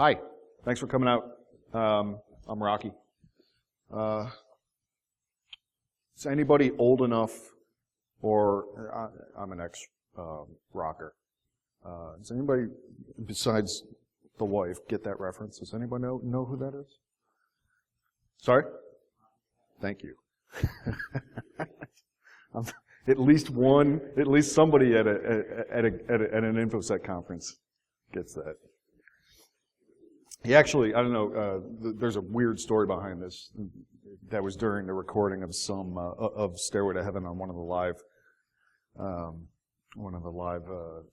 Hi, thanks for coming out. I'm Rockie. Is anybody old enough, or I'm an ex-rocker. Does anybody besides the wife get that reference? Does anybody know who that is? Sorry? Thank you. At least somebody at an InfoSec conference gets that. He actually, I don't know, there's a weird story behind this. That was during the recording of of Stairway to Heaven on one of the live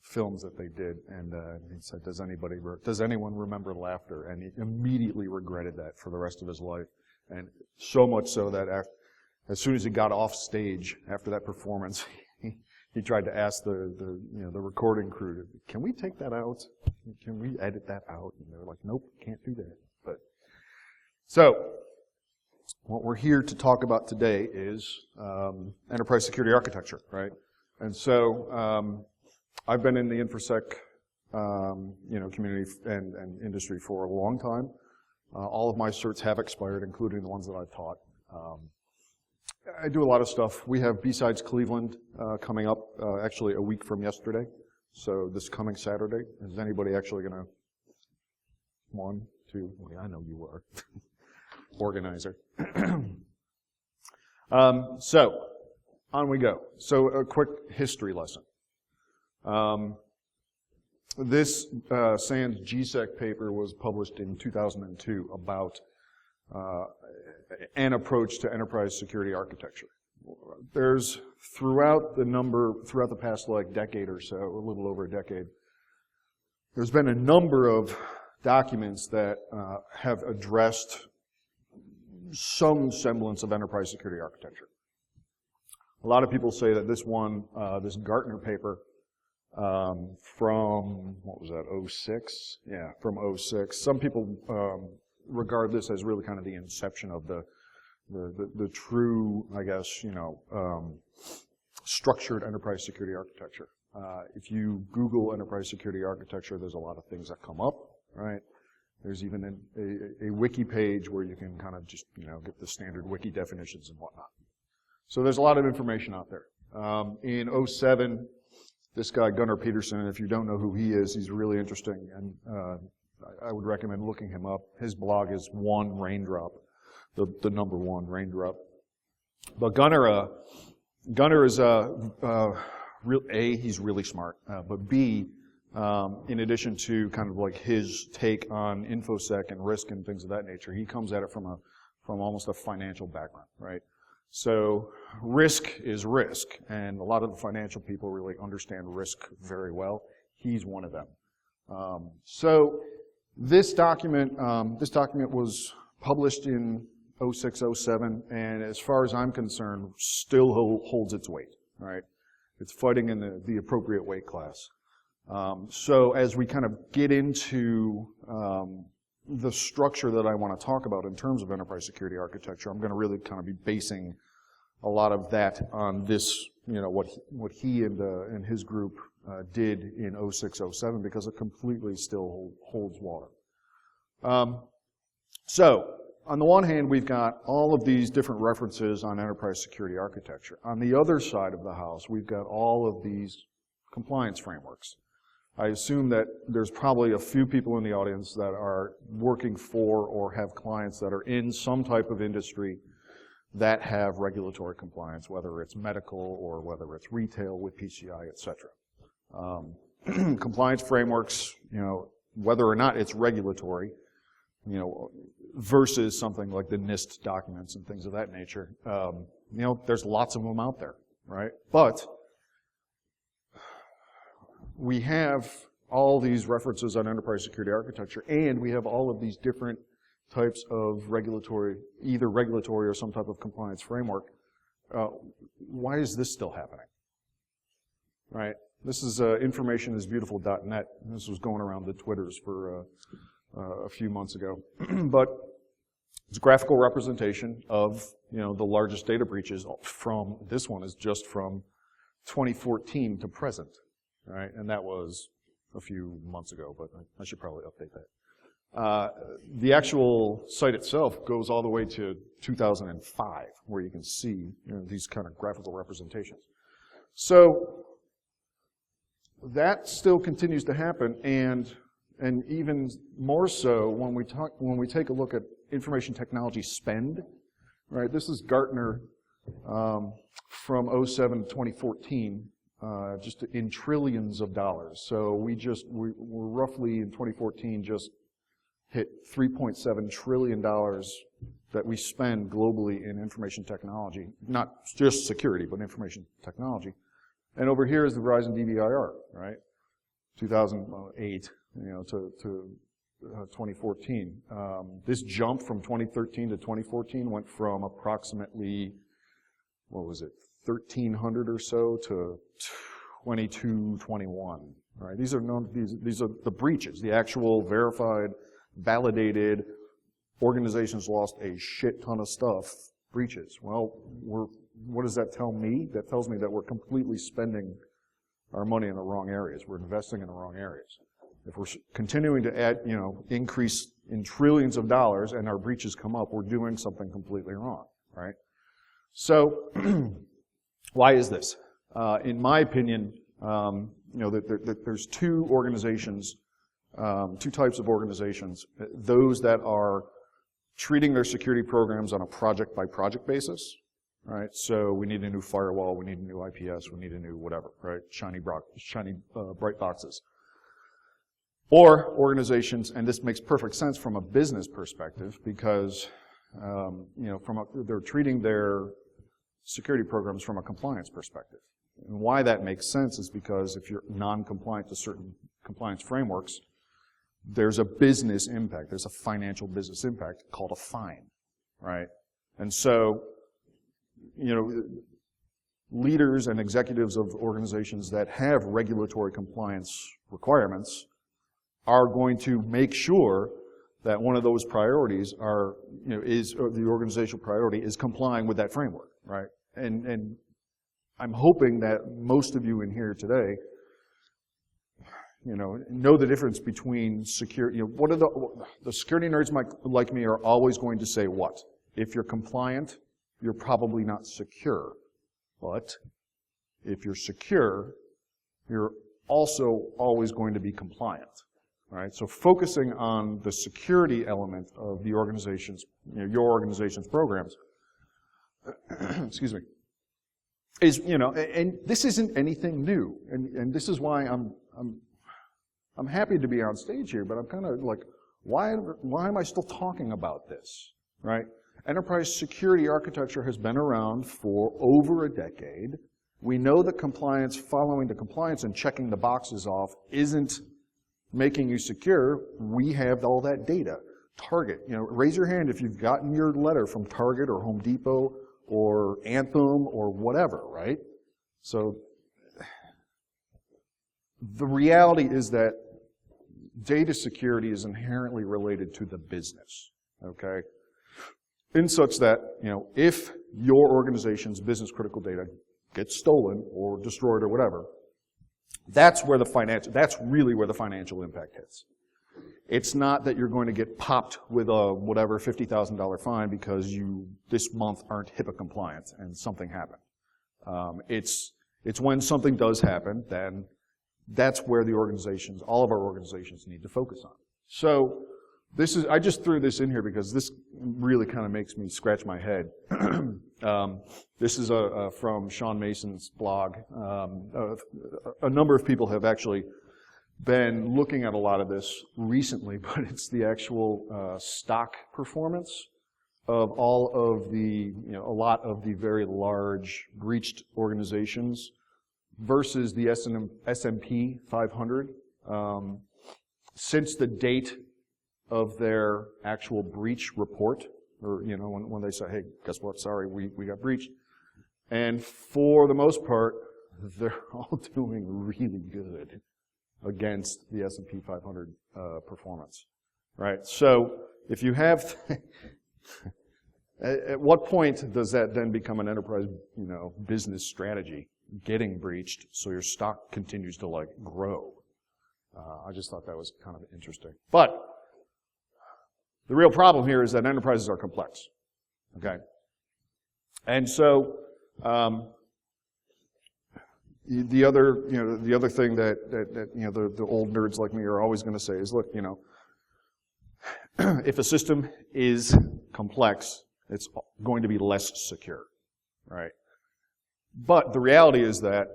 films that they did, and he said, "Does anyone remember laughter?" And he immediately regretted that for the rest of his life, and so much so that as soon as he got off stage after that performance, he tried to ask the recording crew, "Can we take that out? Can we edit that out?" And they were like, "Nope, can't do that." So what we're here to talk about today is enterprise security architecture, right? And so I've been in the InfoSec community and industry for a long time. All of my certs have expired, including the ones that I've taught. I do a lot of stuff. We have B-Sides Cleveland coming up actually a week from yesterday. So this coming Saturday. Is anybody actually going to? One, two, I know you are. Organizer. So on we go. So a quick history lesson. This SANS GSEC paper was published in 2002 about an approach to enterprise security architecture. There's throughout the past decade or so, a little over a decade, there's been a number of documents that have addressed some semblance of enterprise security architecture. A lot of people say that this Gartner paper from, what was that, 06? Yeah, from 06. Some people regard this as really kind of the inception of the true, I guess, structured enterprise security architecture. If you Google enterprise security architecture, there's a lot of things that come up, right? There's even a wiki page where you can kind of just, get the standard wiki definitions and whatnot. So there's a lot of information out there. In 07, this guy, Gunnar Peterson, if you don't know who he is, he's really interesting, and I would recommend looking him up. His blog is One Raindrop, the number one raindrop. But Gunnar is he's really smart, but B, in addition to kind of like his take on InfoSec and risk and things of that nature, he comes at it from almost a financial background, right? So risk is risk, and a lot of the financial people really understand risk very well. He's one of them. So this document was published in 06, 07, and as far as I'm concerned, still holds its weight, right? It's fighting in the appropriate weight class. So as we kind of get into the structure that I want to talk about in terms of enterprise security architecture, I'm going to really kind of be basing a lot of that on this, what he and his group did in 06, 07, because it completely still holds water. So on the one hand, we've got all of these different references on enterprise security architecture. On the other side of the house, we've got all of these compliance frameworks. I assume that there's probably a few people in the audience that are working for or have clients that are in some type of industry that have regulatory compliance, whether it's medical or whether it's retail with PCI, et cetera. Compliance frameworks, whether or not it's regulatory, versus something like the NIST documents and things of that nature, there's lots of them out there, right? But we have all these references on enterprise security architecture, and we have all of these different types of either regulatory or some type of compliance framework. Why is this still happening? Right? This is informationisbeautiful.net. This was going around the Twitters for a few months ago. But it's a graphical representation of, the largest data breaches this one is just from 2014 to present. Right? And that was a few months ago, but I should probably update that. The actual site itself goes all the way to 2005, where you can see these kind of graphical representations. So that still continues to happen, and even more so when we take a look at information technology spend. Right, this is Gartner from 2007 to 2014, just in trillions of dollars. So we're roughly in 2014 just hit $3.7 trillion that we spend globally in information technology, not just security, but information technology. And over here is the Verizon DBIR, right? 2008, to 2014. This jump from 2013 to 2014 went from approximately, 1,300 or so to 2221. Right? These are the breaches, the actual verified, validated, organizations lost a shit ton of stuff, breaches. Well, what does that tell me? That tells me that we're completely spending our money in the wrong areas. We're investing in the wrong areas. If we're continuing to add, increase in trillions of dollars and our breaches come up, we're doing something completely wrong, right? So, why is this? In my opinion, there's two organizations, two types of organizations. Those that are treating their security programs on a project-by-project basis, right? So we need a new firewall, we need a new IPS, we need a new whatever, right? Shiny bright boxes. Or organizations, and this makes perfect sense from a business perspective, because they're treating their security programs from a compliance perspective. And why that makes sense is because if you're non-compliant to certain compliance frameworks, there's a business impact. There's a financial business impact called a fine, right? And so, leaders and executives of organizations that have regulatory compliance requirements are going to make sure that one of those priorities or the organizational priority is complying with that framework, right? And I'm hoping that most of you in here today, know the difference between security. What are the security nerds like me are always going to say what? If you're compliant, you're probably not secure. But if you're secure, you're also always going to be compliant. Right? So focusing on the security element of the organization's, your organization's programs, excuse me, is, and this isn't anything new. And this is why I'm happy to be on stage here, but I'm kind of like, why am I still talking about this, right? Enterprise security architecture has been around for over a decade. We know that following the compliance and checking the boxes off isn't making you secure. We have all that data. Target, raise your hand if you've gotten your letter from Target or Home Depot or Anthem or whatever, right? So the reality is that data security is inherently related to the business, okay? In such that, if your organization's business critical data gets stolen or destroyed or whatever, that's really where the financial impact hits. It's not that you're going to get popped with a whatever $50,000 fine because you this month aren't HIPAA compliant and something happened. It's when something does happen, then that's where all of our organizations need to focus on. So I just threw this in here because this really kind of makes me scratch my head. This is from Sean Mason's blog. A number of people have actually been looking at a lot of this recently, but it's the actual stock performance of all of the, a lot of the very large breached organizations versus the S&P 500 since the date of their actual breach report, or when they say, hey, guess what? Sorry, we got breached. And for the most part, they're all doing really good against the S&P 500 performance, right? So if you have, at what point does that then become an enterprise, business strategy? Getting breached so your stock continues to grow. I just thought that was kind of interesting. But The real problem here is that enterprises are complex, okay? And so, the other thing that the old nerds like me are always going to say is, look, if a system is complex, it's going to be less secure, right? But the reality is that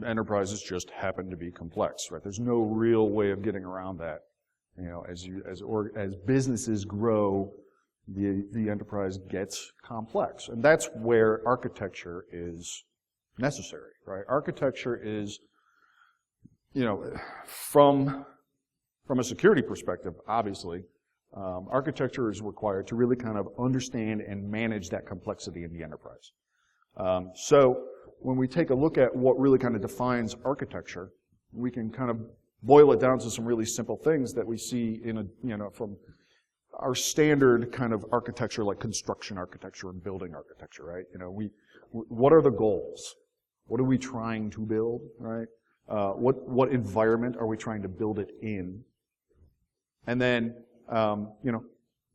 enterprises just happen to be complex, right? There's no real way of getting around that. As businesses grow, the enterprise gets complex, and that's where architecture is necessary, right? Architecture is, from a security perspective, obviously, architecture is required to really kind of understand and manage that complexity in the enterprise. So when we take a look at what really kind of defines architecture, we can kind of boil it down to some really simple things that we see from our standard kind of architecture, like construction architecture and building architecture, right? What are the goals? What are we trying to build, right? What environment are we trying to build it in? And then,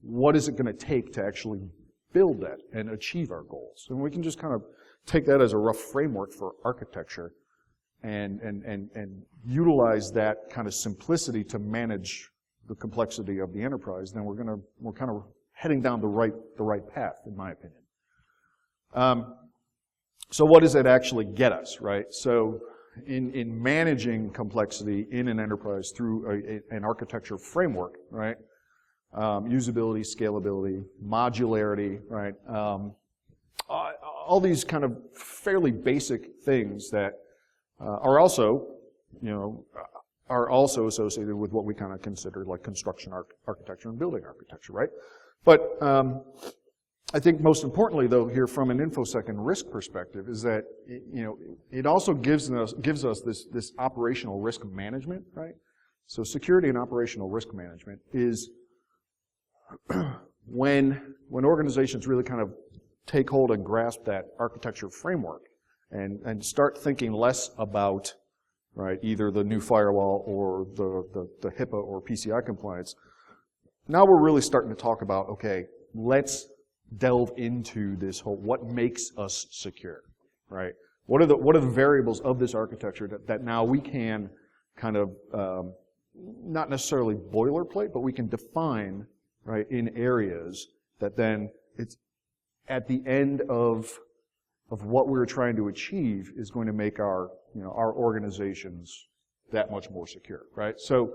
what is it going to take to actually build that and achieve our goals? And we can just kind of take that as a rough framework for architecture and utilize that kind of simplicity to manage the complexity of the enterprise. Then we're kind of heading down the right path, in my opinion. So what does it actually get us, right? So in managing complexity in an enterprise through an architecture framework, right? Usability, scalability, modularity, right? All these kind of fairly basic things that are also associated with what we kind of consider like construction architecture and building architecture, right? But I think most importantly, though, here from an InfoSec and risk perspective, is that it also gives us this operational risk management, right? So security and operational risk management is when organizations really kind of take hold and grasp that architecture framework and start thinking less about, right, either the new firewall or the HIPAA or PCI compliance. Now we're really starting to talk about, okay, let's delve into this whole, what makes us secure, right? What are the variables of this architecture that now we can kind of, not necessarily boilerplate, but we can define, right, in areas that then it's at the end of what we're trying to achieve is going to make our organizations that much more secure, right? So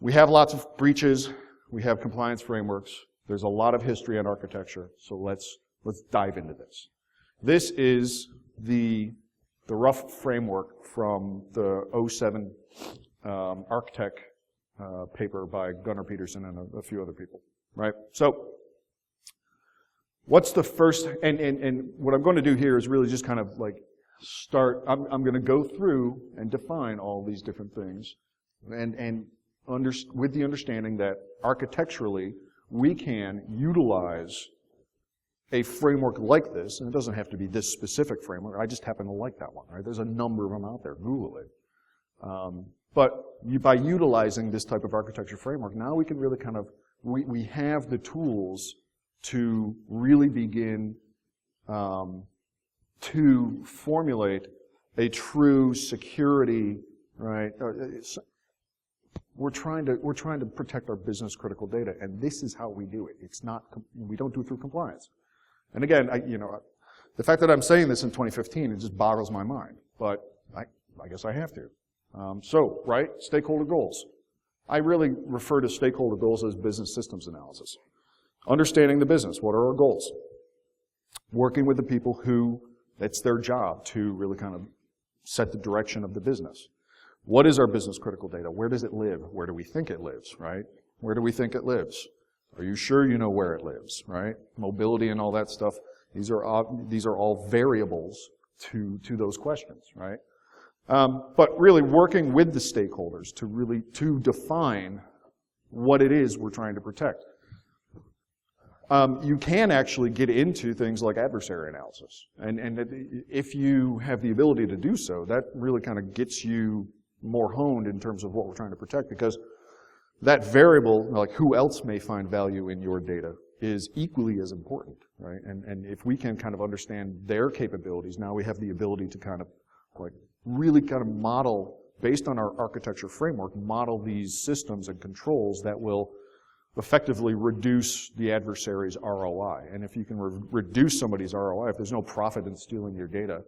we have lots of breaches, we have compliance frameworks, there's a lot of history on architecture, so let's dive into this. This is the rough framework from the 2007 Architect paper by Gunnar Peterson and a few other people, right? So what's the first, and what I'm going to do here is really just kind of like start, I'm going to go through and define all these different things and with the understanding that architecturally we can utilize a framework like this, and it doesn't have to be this specific framework, I just happen to like that one, right? There's a number of them out there, Google it. But by utilizing this type of architecture framework, now we can really kind of, we have the tools to really begin to formulate a true security, right? We're trying to protect our business critical data, and this is how we do it. It's not, we don't do it through compliance. And again, the fact that I'm saying this in 2015, it just boggles my mind. But I guess I have to. So, right, stakeholder goals. I really refer to stakeholder goals as business systems analysis. Understanding the business, what are our goals? Working with the people who, it's their job to really kind of set the direction of the business. What is our business critical data? Where does it live? Where do we think it lives, right? Where do we think it lives? Are you sure you know where it lives, right? Mobility and all that stuff, these are all variables to those questions, right? But really working with the stakeholders to define what it is we're trying to protect. You can actually get into things like adversary analysis. And if you have the ability to do so, that really kind of gets you more honed in terms of what we're trying to protect, because that variable, like who else may find value in your data, is equally as important, right? And if we can kind of understand their capabilities, now we have the ability to kind of like really kind of model, based on our architecture framework, model these systems and controls that will effectively reduce the adversary's ROI. And if you can reduce somebody's ROI, if there's no profit in stealing your data,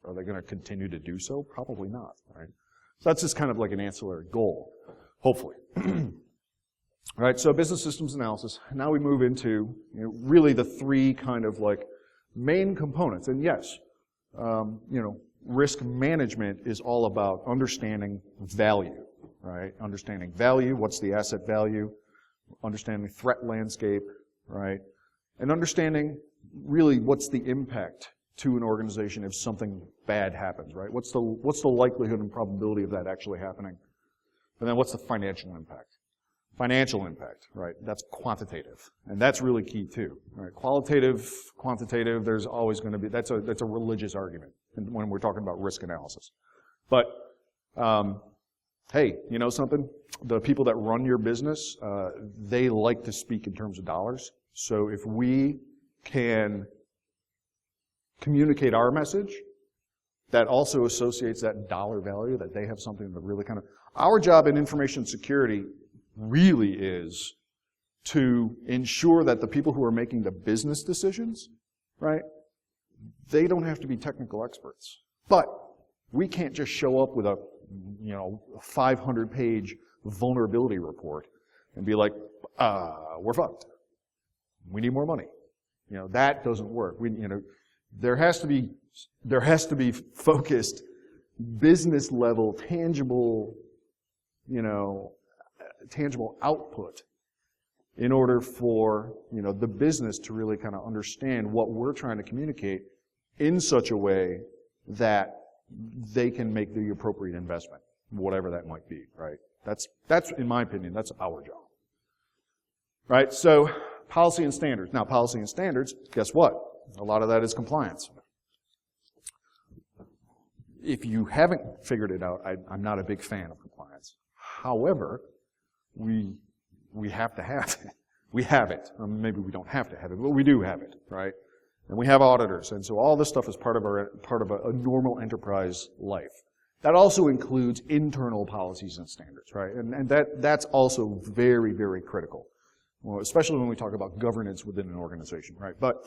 are they going to continue to do so? Probably not, right? So that's just kind of like an ancillary goal, hopefully. All right, so business systems analysis. Now we move into really the three kind of like main components. And yes, risk management is all about understanding value, right? Understanding value, what's the asset value, understanding threat landscape, right? And understanding really what's the impact to an organization if something bad happens, right? What's the likelihood and probability of that actually happening? And then what's the financial impact? Financial impact, right? That's quantitative. And that's really key too, right? Qualitative, quantitative, there's always going to be, that's a religious argument when we're talking about risk analysis. But, hey, you know something? The people that run your business, they like to speak in terms of dollars. So if we can communicate our message, that also associates that dollar value, that they have something that really kind of, our job in information security really is to ensure that the people who are making the business decisions, right, they don't have to be technical experts. But we can't just show up with a 500-page vulnerability report and be like, we're fucked. We need more money. That doesn't work. There has to be focused, business level, tangible output in order for, the business to really kind of understand what we're trying to communicate in such a way that they can make the appropriate investment, whatever that might be, right? That's in my opinion, that's our job. Right? So, policy and standards. Now, policy and standards, guess what? A lot of that is compliance. If you haven't figured it out, I'm not a big fan of compliance. However, we have to have it. We have it. Maybe we don't have to have it, but we do have it, right? And we have auditors, and so all this stuff is part of a normal enterprise life. That also includes internal policies and standards, right? And that's also very, very critical, well, especially when we talk about governance within an organization, right? But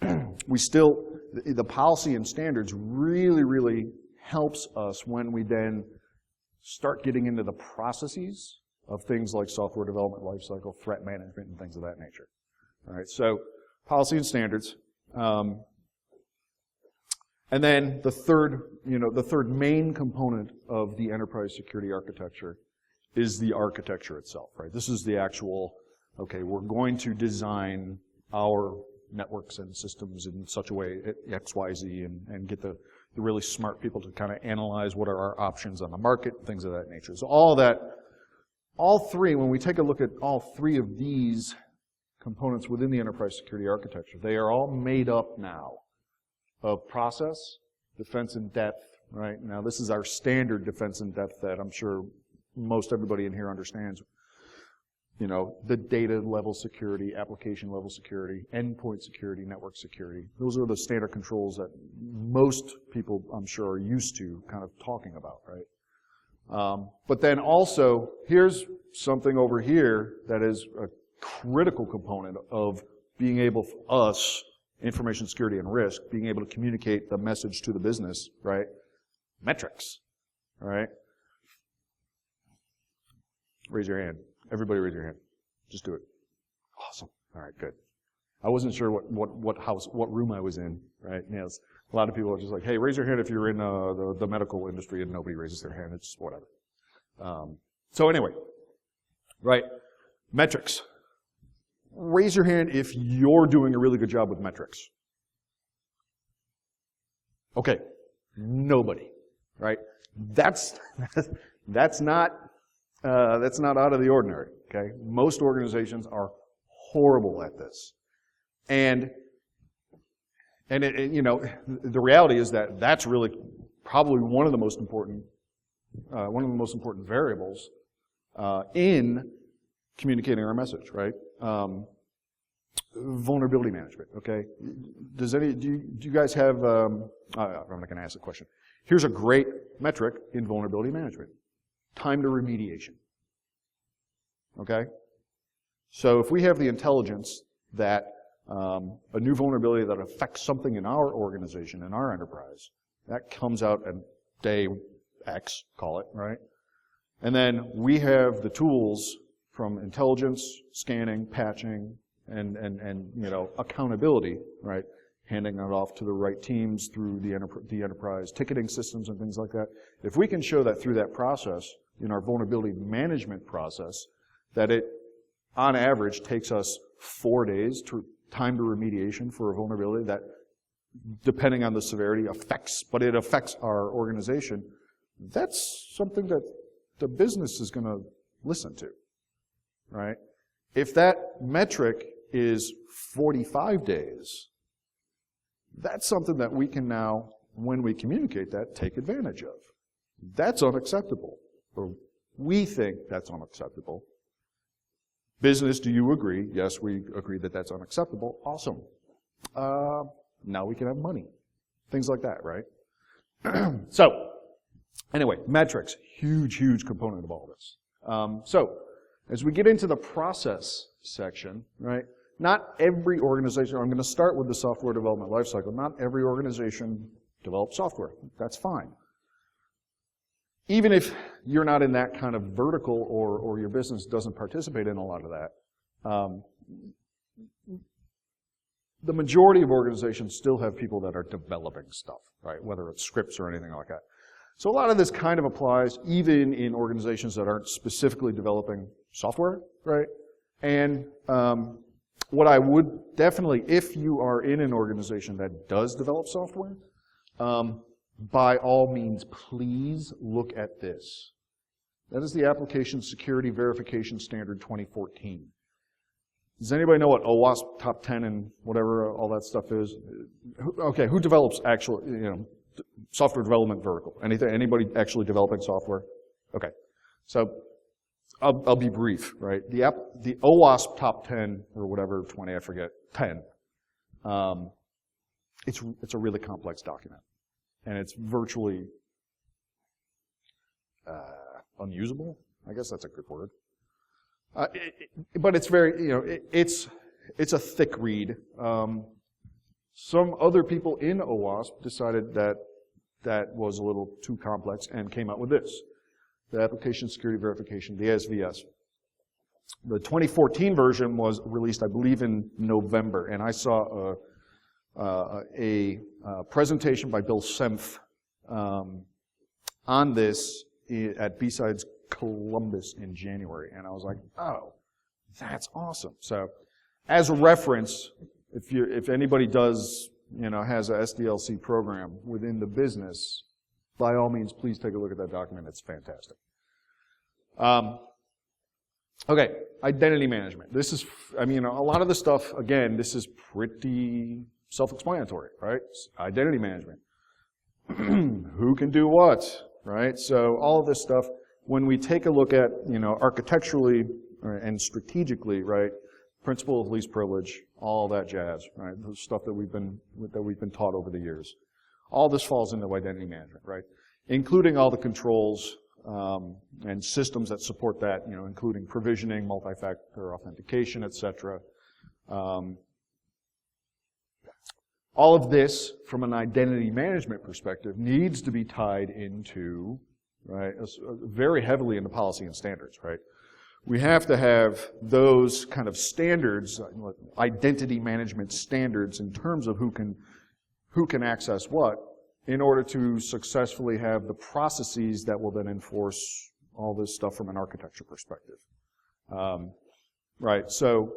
the policy and standards really, really helps us when we then start getting into the processes of things like software development lifecycle, threat management, and things of that nature. All right, so policy and standards, and then the third main component of the enterprise security architecture is the architecture itself. Right, this is the actual. Okay, we're going to design our networks and systems in such a way, X, Y, Z, and get the really smart people to kind of analyze what are our options on the market, things of that nature. So when we take a look at all three of these components within the enterprise security architecture, they are all made up now of process, defense in depth, right? Now this is our standard defense in depth that I'm sure most everybody in here understands. The data level security, application level security, endpoint security, network security. Those are the standard controls that most people, I'm sure, are used to kind of talking about, right? But then also, here's something over here that is a critical component of being able for us, information security and risk, being able to communicate the message to the business, right? Metrics, all right? Raise your hand. Everybody raise your hand. Just do it. Awesome. All right, good. I wasn't sure what room I was in, right? Yes. A lot of people are just like, hey, raise your hand if you're in the medical industry, and nobody raises their hand. It's just whatever. So anyway, right? Metrics. Raise your hand if you're doing a really good job with metrics. Okay. Nobody, right? That's not out of the ordinary, okay? Most organizations are horrible at this. And the reality is that that's really probably one of the most important variables in communicating our message, right? Vulnerability management, okay? Do you guys have, I'm not going to ask the question. Here's a great metric in vulnerability management. Time to remediation, okay? So if we have the intelligence that a new vulnerability that affects something in our organization, in our enterprise, that comes out at day X, call it, right? And then we have the tools from intelligence, scanning, patching, and accountability, right? Handing it off to the right teams through the enterprise ticketing systems and things like that. If we can show that through that process, in our vulnerability management process, that it, on average, takes us 4 days to time to remediation for a vulnerability that, depending on the severity, affects our organization, that's something that the business is going to listen to, right? If that metric is 45 days, that's something that we can now, when we communicate that, take advantage of. That's unacceptable. Or we think that's unacceptable. Business, do you agree? Yes, we agree that that's unacceptable. Awesome. Now we can have money. Things like that, right? So, anyway, metrics, huge component of all this. So, as we get into the process section, right, not every organization, I'm going to start with the software development lifecycle, not every organization develops software. That's fine. Even if you're not in that kind of vertical or your business doesn't participate in a lot of that, the majority of organizations still have people that are developing stuff, right? Whether it's scripts or anything like that. So a lot of this kind of applies even in organizations that aren't specifically developing software, right? And what I would definitely, if you are in an organization that does develop software, by all means, please look at this. That is the Application Security Verification Standard 2014. Does anybody know what OWASP Top 10 and whatever all that stuff is? Okay, who develops actual, software development vertical? Anybody actually developing software? Okay, so I'll be brief, right? The OWASP Top 10 or whatever 20, I forget, 10. It's a really complex document, and it's virtually unusable. I guess that's a good word. But it's very, it's a thick read. Some other people in OWASP decided that was a little too complex and came out with this, the Application Security Verification, the ASVS. The 2014 version was released, I believe, in November, and I saw a presentation by Bill Senf on this at B-Sides Columbus in January, and I was like, oh, that's awesome. So, as a reference, if anybody does, has a SDLC program within the business, by all means, please take a look at that document. It's fantastic. Okay, identity management. This is, a lot of the stuff, again, this is pretty self-explanatory, right? Identity management. Who can do what, right? So all of this stuff, when we take a look at, architecturally and strategically, right, principle of least privilege, all that jazz, right, the stuff that we've been taught over the years. All this falls into identity management, right, including all the controls and systems that support that, including provisioning, multi-factor authentication, etc. All of this, from an identity management perspective, needs to be tied into, right, very heavily into policy and standards, right? We have to have those kind of standards, identity management standards, in terms of who can access what, in order to successfully have the processes that will then enforce all this stuff from an architecture perspective. Right, so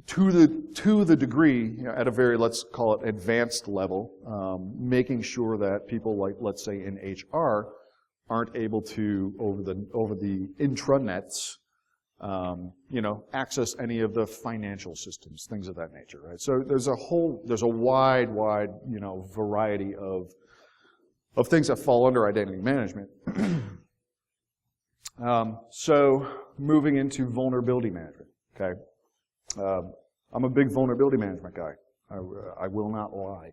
to the degree, at a very, let's call it advanced level, making sure that people like, let's say in HR, aren't able to, over the intranets, access any of the financial systems, things of that nature, right? So there's a wide, variety of things that fall under identity management. So moving into vulnerability management, okay? I'm a big vulnerability management guy. I will not lie.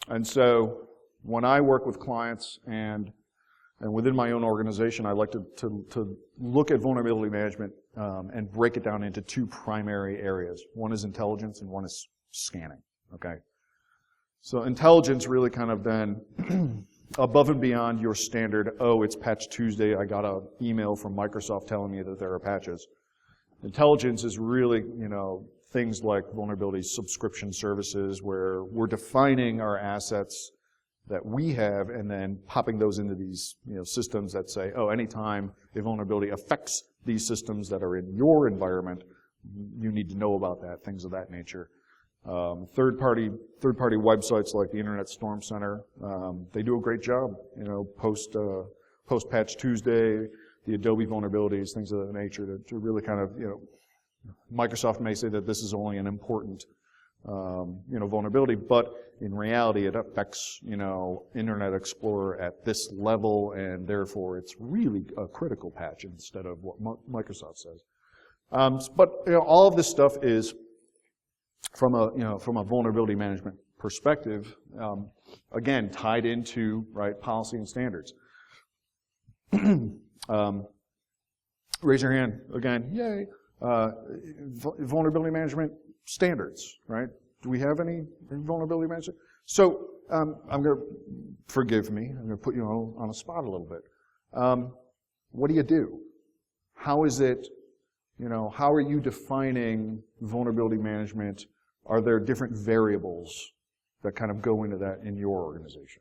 And so when I work with clients and within my own organization, I like to look at vulnerability management and break it down into two primary areas. One is intelligence and one is scanning, okay? So intelligence really kind of then above and beyond your standard, oh, it's Patch Tuesday, I got an email from Microsoft telling me that there are patches. Intelligence is really, things like vulnerability subscription services where we're defining our assets that we have and then popping those into these systems that say, oh, anytime a vulnerability affects these systems that are in your environment, you need to know about that, things of that nature. Third-party websites like the Internet Storm Center, they do a great job, post Patch Tuesday, the Adobe vulnerabilities, things of that nature to really kind of, Microsoft may say that this is only an important, vulnerability, but in reality it affects, Internet Explorer at this level and therefore it's really a critical patch instead of what Microsoft says. But, all of this stuff is from a vulnerability management perspective, again, tied into, right, policy and standards. Raise your hand again. Yay. Vulnerability management standards, right? Do we have any vulnerability management? So I'm going to, forgive me, I'm going to put you on a spot a little bit. What do you do? How is it, how are you defining vulnerability management? Are there different variables that kind of go into that in your organization?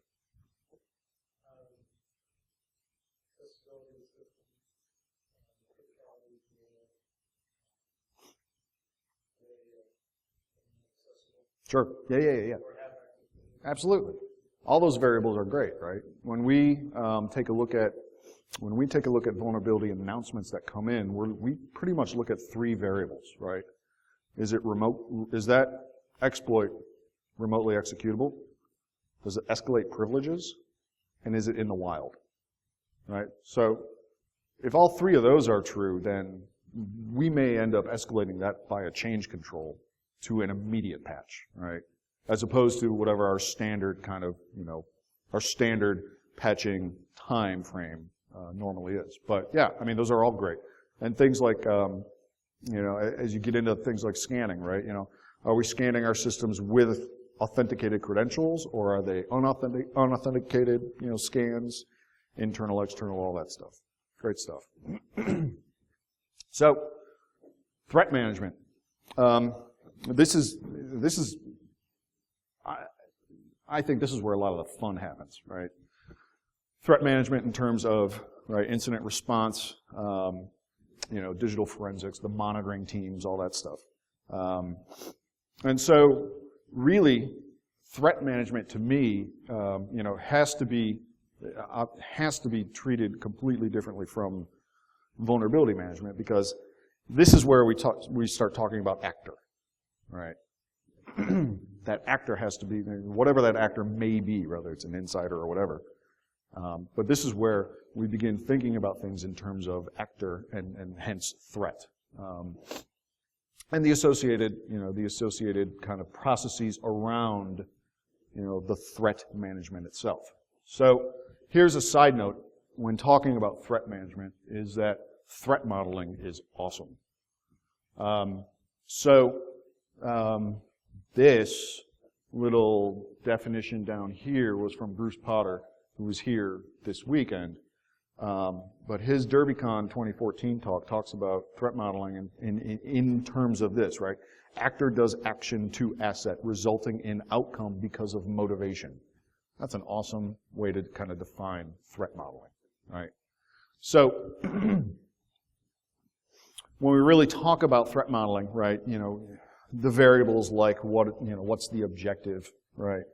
Sure. Yeah. Absolutely. All those variables are great, right? When we take a look at vulnerability announcements that come in, we pretty much look at three variables, right? Is it remote? Is that exploit remotely executable? Does it escalate privileges? And is it in the wild? Right? So if all three of those are true, then we may end up escalating that via change control to an immediate patch, right? As opposed to whatever our standard kind of, our standard patching time frame normally is. But yeah, those are all great. And things like, as you get into things like scanning, right? Are we scanning our systems with authenticated credentials or are they unauthenticated, scans, internal, external, all that stuff. Great stuff. So, threat management. This is. I think this is where a lot of the fun happens, right? Threat management in terms of incident response, digital forensics, the monitoring teams, all that stuff. And so, really, threat management to me, has to be treated completely differently from vulnerability management because this is where we start talking about actor, right? That actor has to be, whatever that actor may be, whether it's an insider or whatever. But this is where we begin thinking about things in terms of actor and hence threat. And the associated kind of processes around, the threat management itself. So here's a side note when talking about threat management is that threat modeling is awesome. This little definition down here was from Bruce Potter, who was here this weekend. But his DerbyCon 2014 talk talks about threat modeling in terms of this, right? Actor does action to asset, resulting in outcome because of motivation. That's an awesome way to kind of define threat modeling, right? So, when we really talk about threat modeling, right, the variables like what's the objective, right?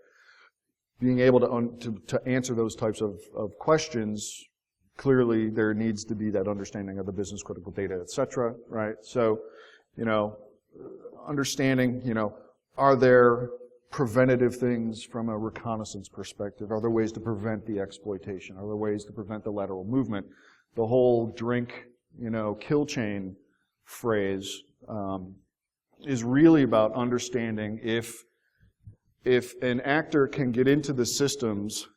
Being able to answer those types of questions, clearly there needs to be that understanding of the business critical data, et cetera, right? So, understanding, are there preventative things from a reconnaissance perspective? Are there ways to prevent the exploitation? Are there ways to prevent the lateral movement? the whole drink, kill chain phrase is really about understanding if an actor can get into the systems,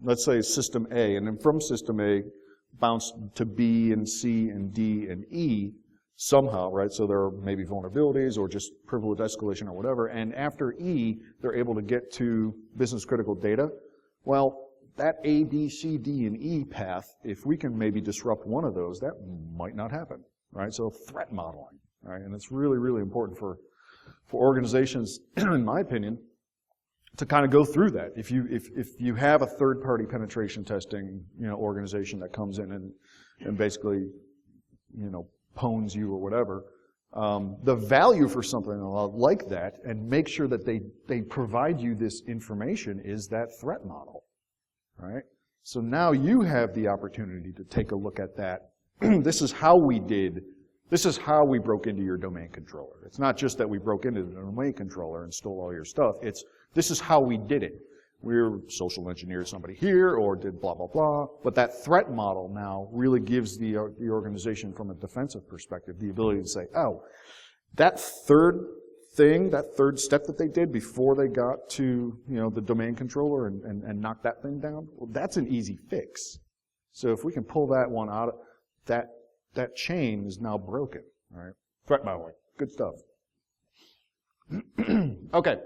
let's say system A, and then from system A bounce to B and C and D and E somehow, right? So there are maybe vulnerabilities or just privilege escalation or whatever, and after E, they're able to get to business critical data. Well, that A, B, C, D, and E path, if we can maybe disrupt one of those, that might not happen, right? So threat modeling, right? And it's really, really important for organizations, in my opinion, to kind of go through that. If you have a third-party penetration testing, organization that comes in and basically, pwns you or whatever, the value for something like that, and make sure that they provide you this information, is that threat model, right? So now you have the opportunity to take a look at that. This is how we broke into your domain controller. It's not just that we broke into the domain controller and stole all your stuff. This is how we did it. We're social engineered somebody here or did blah, blah, blah. But that threat model now really gives the organization, from a defensive perspective, the ability to say, oh, that third step that they did before they got to the domain controller and knock that thing down, well, that's an easy fix. So if we can pull that one out, that chain is now broken, right? Threat modeling, good stuff. Okay,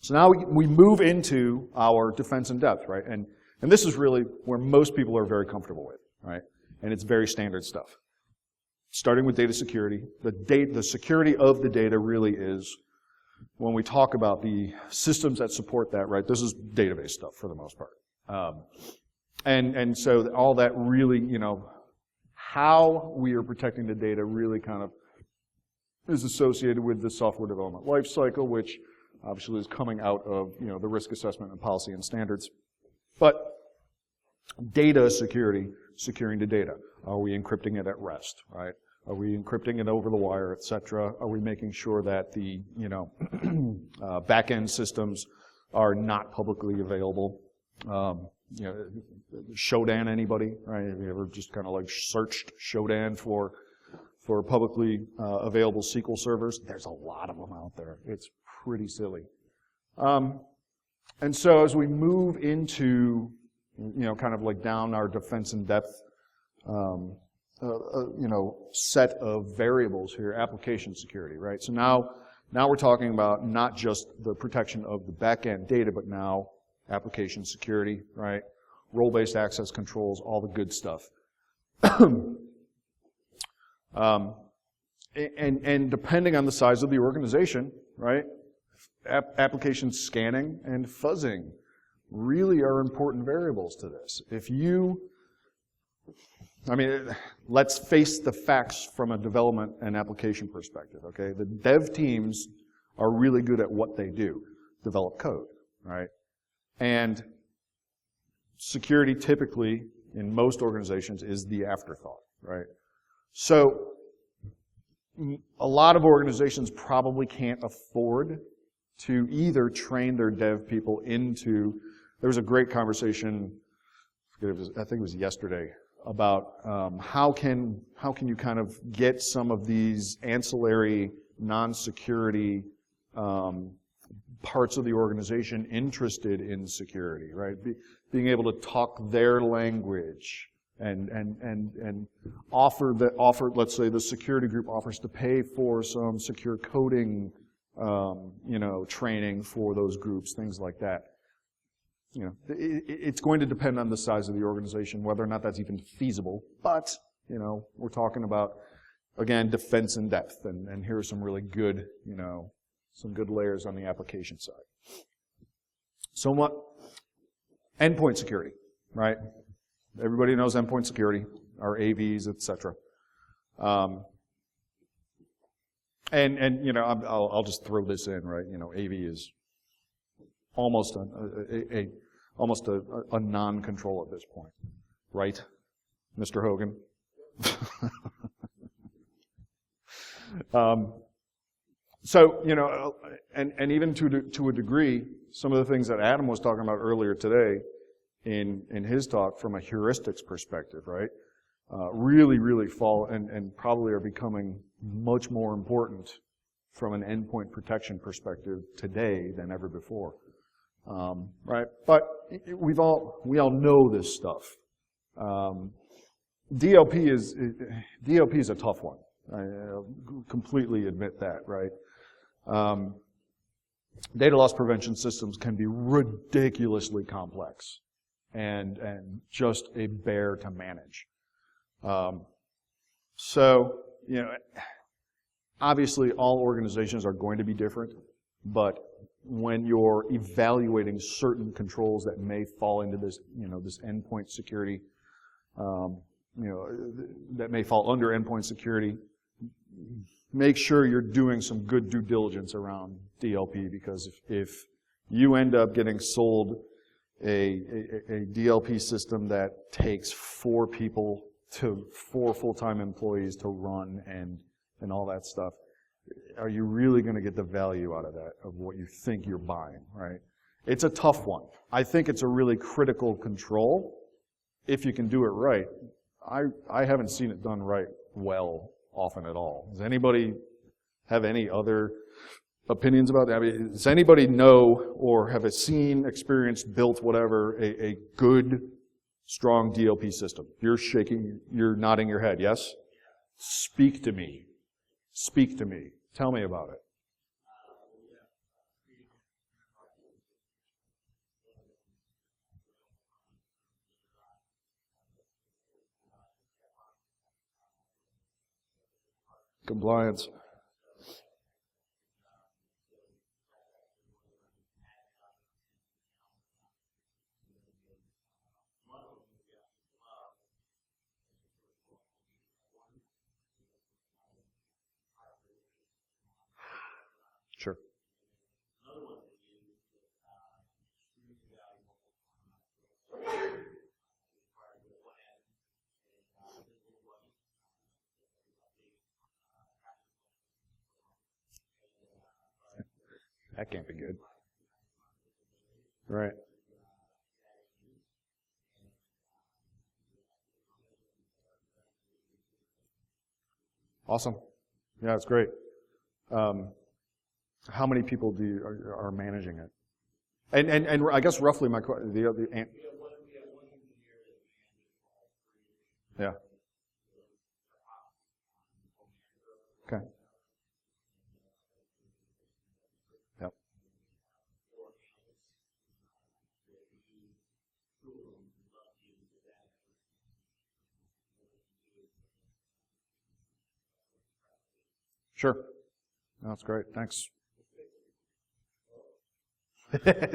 so now we move into our defense in depth, right? And this is really where most people are very comfortable with, right? And it's very standard stuff. Starting with data security, the security of the data really is, when we talk about the systems that support that, right? This is database stuff for the most part. And so all that really, how we are protecting the data really kind of is associated with the software development lifecycle, which obviously is coming out of the risk assessment and policy and standards. But data security, securing the data. Are we encrypting it at rest, right? Are we encrypting it over the wire, et cetera? Are we making sure that the back-end systems are not publicly available? Shodan, anybody, right? Have you ever just kind of like searched Shodan for publicly available SQL servers? There's a lot of them out there. It's pretty silly. And so as we move into, kind of like down our defense in depth, set of variables here, application security, right? So now we're talking about not just the protection of the back-end data, but now application security, right? Role-based access controls, all the good stuff. And depending on the size of the organization, right? Application scanning and fuzzing really are important variables to this. Let's face the facts from a development and application perspective, okay? The dev teams are really good at what they do, develop code, right? And security typically, in most organizations, is the afterthought, right? So a lot of organizations probably can't afford to either train their dev people into, there was a great conversation, I think it was yesterday, about how can you kind of get some of these ancillary non-security parts of the organization interested in security, right? Being able to talk their language and offer, let's say the security group offers to pay for some secure coding, training for those groups, things like that. It's going to depend on the size of the organization, whether or not that's even feasible. But, we're talking about, again, defense in depth. And here are some really good, some good layers on the application side. So what? Endpoint security, right? Everybody knows endpoint security, our AVs, et cetera. I'll just throw this in, right? AV is almost a non-control at this point, right, Mr. Hogan? And even to a degree, some of the things that Adam was talking about earlier today, in his talk from a heuristics perspective, right? Really fall and probably are becoming much more important from an endpoint protection perspective today than ever before, right? But we all know this stuff. DLP is a tough one. I completely admit that, right? Data loss prevention systems can be ridiculously complex and just a bear to manage. So, obviously all organizations are going to be different, but when you're evaluating certain controls that may fall into this, this endpoint security, that may fall under endpoint security, make sure you're doing some good due diligence around DLP, because if you end up getting sold a DLP system that takes 4 people to 4 full-time employees to run and all that stuff, are you really going to get the value out of that, of what you think you're buying, right? It's a tough one. I think it's a really critical control if you can do it right. I haven't seen it done right well often at all. Does anybody have any other opinions about that? I mean, does anybody know or have seen, experienced, built, whatever, a good, strong DLP system? You're shaking, you're nodding your head, yes? Speak to me. Speak to me. Tell me about it. Compliance. Sure. That can't be good. Right. Awesome. Yeah, it's great. How many people are managing it? And I guess roughly yeah. Okay. Yep. Sure. That's great. Thanks.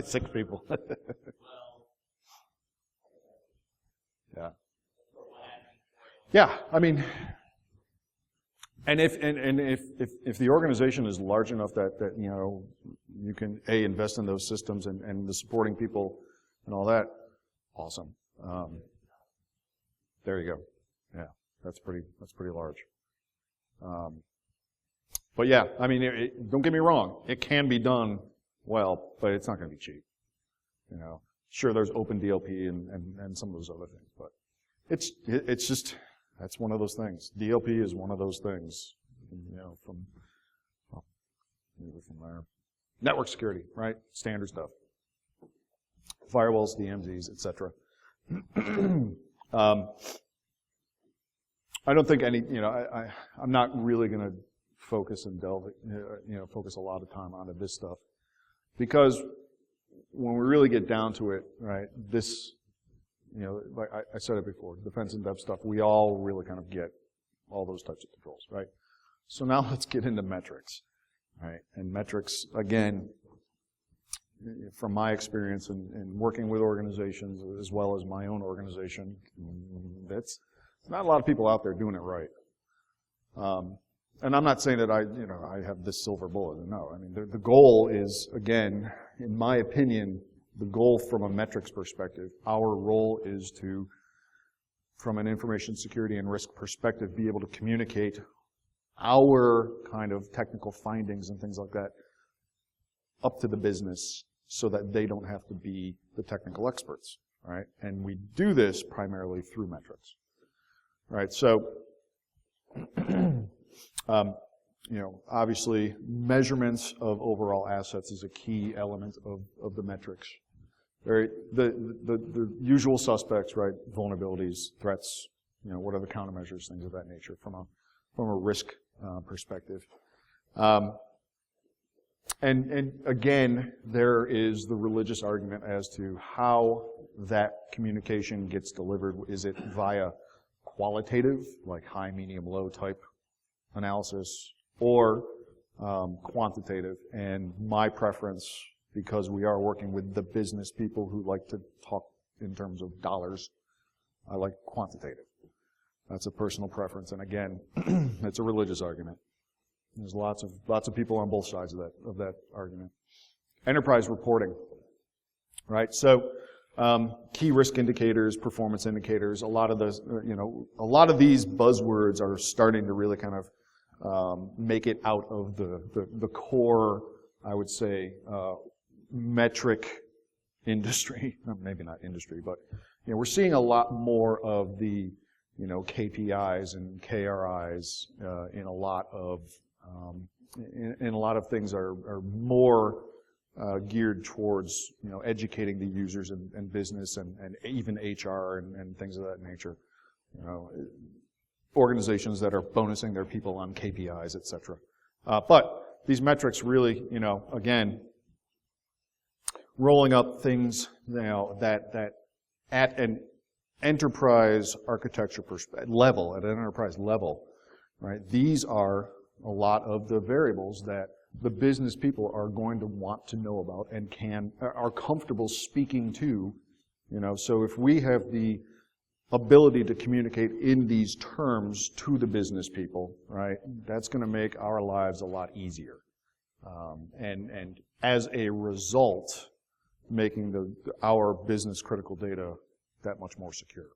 6 people. Yeah. Yeah. I mean, and if the organization is large enough that you can invest in those systems and the supporting people and all that, awesome. There you go. Yeah, that's pretty large. But yeah, I mean, don't get me wrong, it can be done well, but it's not going to be cheap. Sure, there's open DLP and some of those other things, but it's just, that's one of those things. DLP is one of those things. From there. Network security, right? Standard stuff. Firewalls, DMZs, etc. I don't think I'm not really going to focus and focus a lot of time onto this stuff, because when we really get down to it, right, this, like I said it before, defense and dev stuff, we all really kind of get all those types of controls, right? So now let's get into metrics, right? And metrics, again, from my experience in working with organizations as well as my own organization, that's not a lot of people out there doing it right. And I'm not saying that I have this silver bullet. No, I mean, the goal is, again, in my opinion, the goal from a metrics perspective, our role is to, from an information security and risk perspective, be able to communicate our kind of technical findings and things like that up to the business so that they don't have to be the technical experts, right? And we do this primarily through metrics, right? So, obviously, measurements of overall assets is a key element of the metrics. The usual suspects, right? Vulnerabilities, threats, what are the countermeasures, things of that nature from a risk perspective. And again, there is the religious argument as to how that communication gets delivered. Is it via qualitative, like high, medium, low type analysis, or quantitative? And my preference, because we are working with the business people who like to talk in terms of dollars, I like quantitative. That's a personal preference, and again, it's a religious argument. There's lots of people on both sides of that argument. Enterprise reporting, right? So, key risk indicators, performance indicators. A lot of those, a lot of these buzzwords are starting to really kind of make it out of the core, I would say, metric industry. Maybe not industry, but we're seeing a lot more of the KPIs and KRIs in a lot of things are more geared towards educating the users and business and even HR and things of that nature. Organizations that are bonusing their people on KPIs, etc. But these metrics really, again, rolling up things that at an enterprise architecture level, at an enterprise level, right? These are a lot of the variables that the business people are going to want to know about and are comfortable speaking to. So if we have the ability to communicate in these terms to the business people, right, that's going to make our lives a lot easier. And as a result, making our business critical data that much more secure.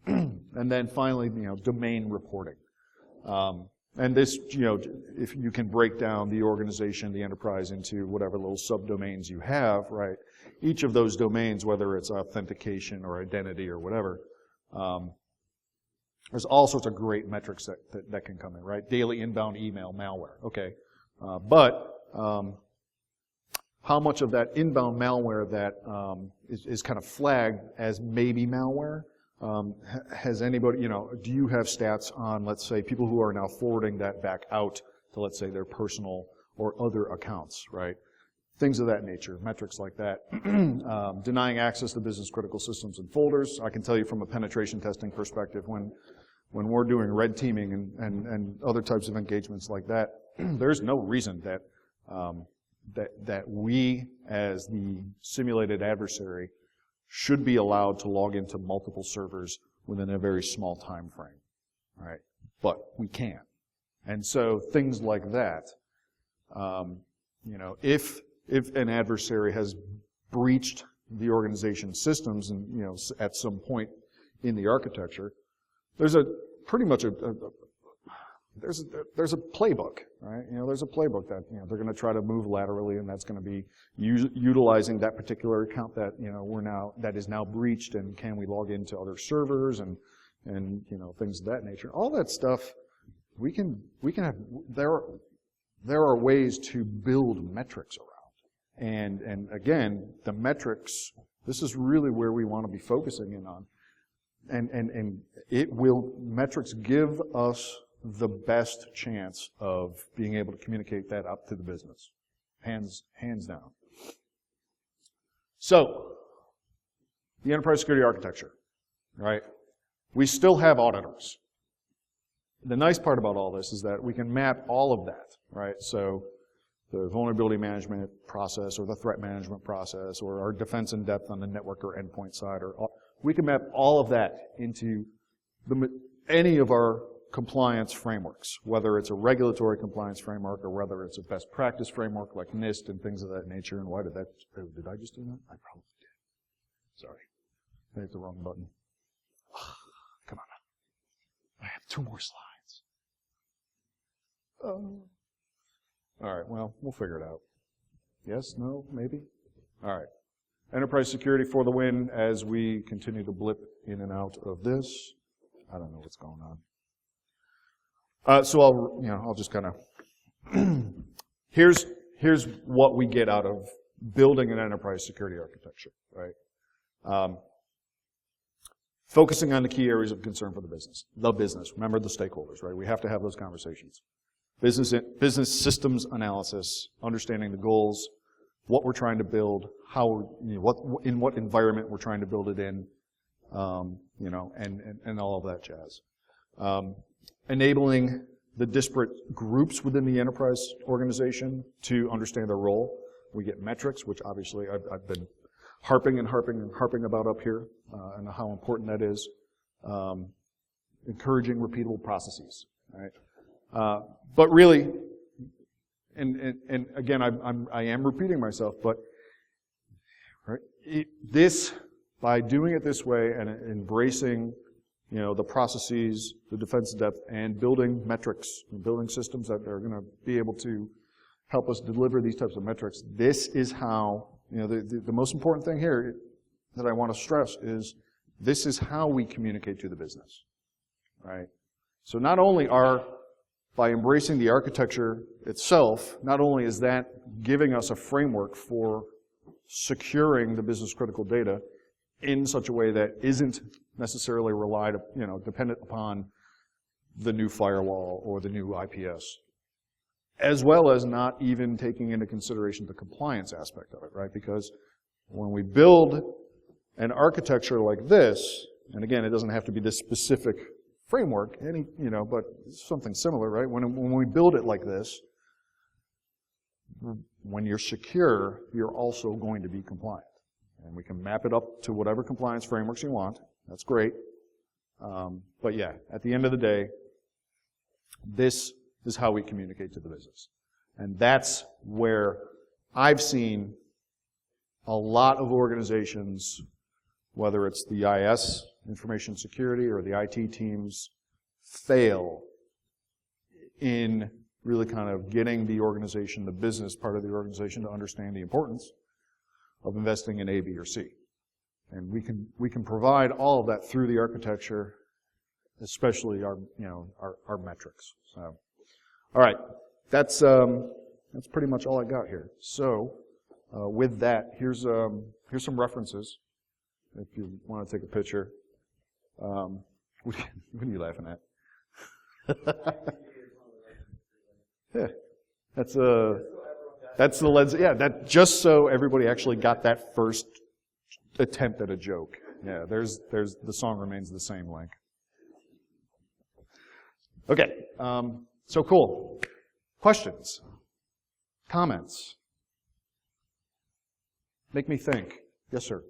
And then finally, domain reporting. And this, if you can break down the organization, the enterprise into whatever little subdomains you have, right? Each of those domains, whether it's authentication or identity or whatever, there's all sorts of great metrics that can come in, right? Daily inbound email, malware, okay. But how much of that inbound malware that is kind of flagged as maybe malware? Has anybody, do you have stats on, let's say, people who are now forwarding that back out to, let's say, their personal or other accounts, right? Things of that nature, metrics like that. Denying access to business critical systems and folders. I can tell you from a penetration testing perspective, when we're doing red teaming and other types of engagements like that, there's no reason that we, as the simulated adversary, should be allowed to log into multiple servers within a very small time frame, right? But we can. And so things like that, if an adversary has breached the organization's systems and, at some point in the architecture, there's there's a playbook, right? There's a playbook that, they're going to try to move laterally, and that's going to be utilizing that particular account that, that is now breached, and can we log into other servers and things of that nature. All that stuff, we can have, there are ways to build metrics around. And again, the metrics, this is really where we want to be focusing in on. And metrics give us the best chance of being able to communicate that up to the business. Hands down. So, the enterprise security architecture, right? We still have auditors. The nice part about all this is that we can map all of that, right? So, the vulnerability management process or the threat management process or our defense in depth on the network or endpoint side, we can map all of that into any of our compliance frameworks, whether it's a regulatory compliance framework or whether it's a best practice framework like NIST and things of that nature. And why did I just do that? I probably did. Sorry. I hit the wrong button. Come on. I have 2 more slides. All right, well, we'll figure it out. Yes, no, maybe? All right. Enterprise security for the win as we continue to blip in and out of this. I don't know what's going on. So I'll just kind of, here's what we get out of building an enterprise security architecture, right? Focusing on the key areas of concern for the business. Remember the stakeholders, right? We have to have those conversations. Business systems analysis, understanding the goals, what we're trying to build, in what environment we're trying to build it in, and all of that jazz. Enabling the disparate groups within the enterprise organization to understand their role. We get metrics, which obviously I've been harping about up here, and how important that is. Encouraging repeatable processes, right? But really, and again, I am repeating myself, but right, by doing it this way and embracing, the processes, the defense depth, and building metrics, and building systems that are going to be able to help us deliver these types of metrics. This is how, the most important thing here that I want to stress is this is how we communicate to the business, right? So not only by embracing the architecture itself, not only is that giving us a framework for securing the business critical data in such a way that isn't necessarily dependent upon the new firewall or the new IPS, as well as not even taking into consideration the compliance aspect of it, right? Because when we build an architecture like this, and again, it doesn't have to be this specific framework, but something similar, right? When we build it like this, when you're secure, you're also going to be compliant. And we can map it up to whatever compliance frameworks you want. That's great. But yeah, at the end of the day, this is how we communicate to the business. And that's where I've seen a lot of organizations, whether it's the IS, information security, or the IT teams, fail in really kind of getting the organization, the business part of the organization, to understand the importance of investing in A, B, or C. And we can provide all of that through the architecture, especially our metrics. So, all right, that's pretty much all I got here. So, with that, here's some references. If you want to take a picture, what are you laughing at? Yeah, that's the lens. Yeah, that just so everybody actually got that first attempt at a joke. Yeah, there's the song remains the same link. Okay, so cool. Questions, comments, make me think. Yes, sir.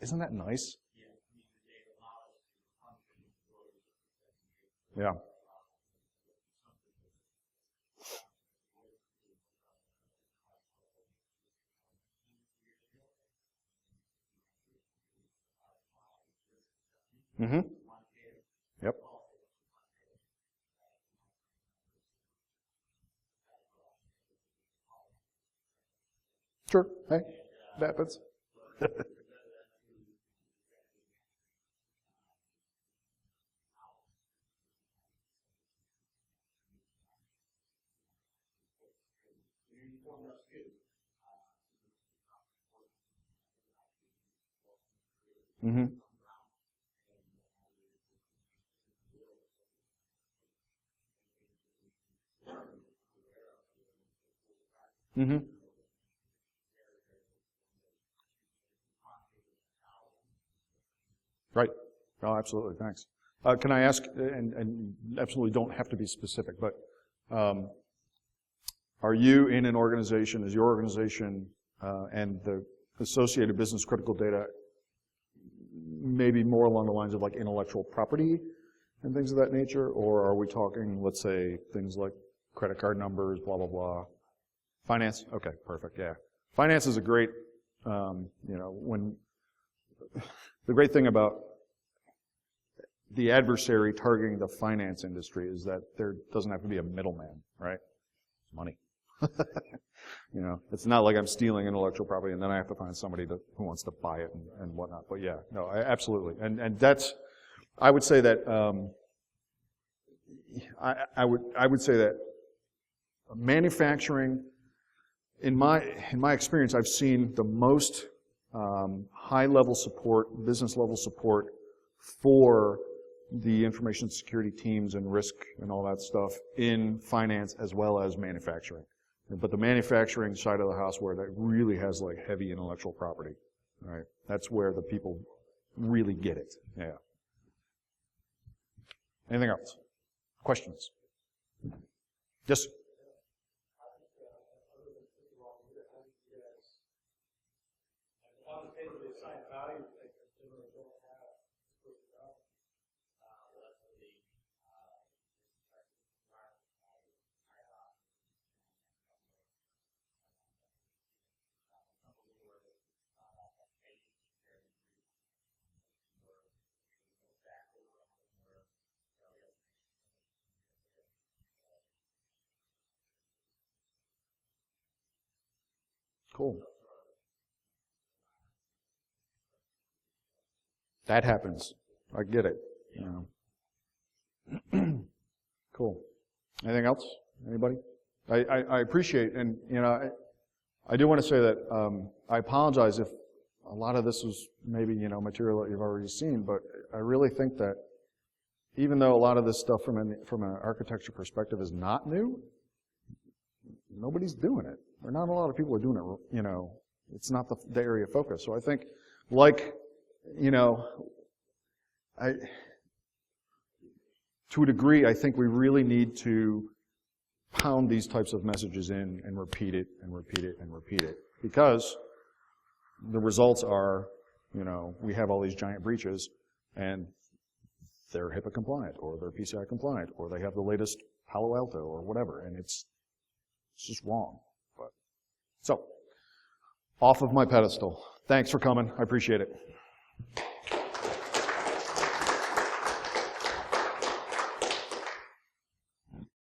Isn't that nice? Yeah. Mm-hmm. Yep. Sure. Hey, that happens. Mm-hmm. Mm-hmm. Right. Oh, absolutely. Thanks. Can I ask, and absolutely don't have to be specific, but are you in an organization, is your organization and the associated business critical data maybe more along the lines of like intellectual property and things of that nature, or are we talking, let's say, things like credit card numbers, blah, blah, blah? Finance? Okay, perfect, yeah. Finance is a great, when the great thing about the adversary targeting the finance industry is that there doesn't have to be a middleman, right? Money. You know, it's not like I'm stealing intellectual property and then I have to find somebody who wants to buy it and whatnot. But yeah, no, absolutely. And that's, I would say that, I would say that manufacturing, in my experience, I've seen the most high-level support, business-level support for the information security teams and risk and all that stuff in finance as well as manufacturing. But the manufacturing side of the house where that really has like heavy intellectual property, right? That's where the people really get it. Yeah. Anything else? Questions? Yes? Cool. That happens. I get it. You know. Cool. Anything else? Anybody? I appreciate, and you know, I do want to say that I apologize if a lot of this was maybe, you know, material that you've already seen, but I really think that even though a lot of this stuff from an architecture perspective is not new, nobody's doing it. Or not a lot of people are doing it, you know, it's not the area of focus. So I think, like, you know, to a degree, I think we really need to pound these types of messages in and repeat it and repeat it and repeat it. Because the results are, you know, we have all these giant breaches and they're HIPAA compliant or they're PCI compliant or they have the latest Palo Alto or whatever, and it's just wrong. So, off of my pedestal. Thanks for coming. I appreciate it.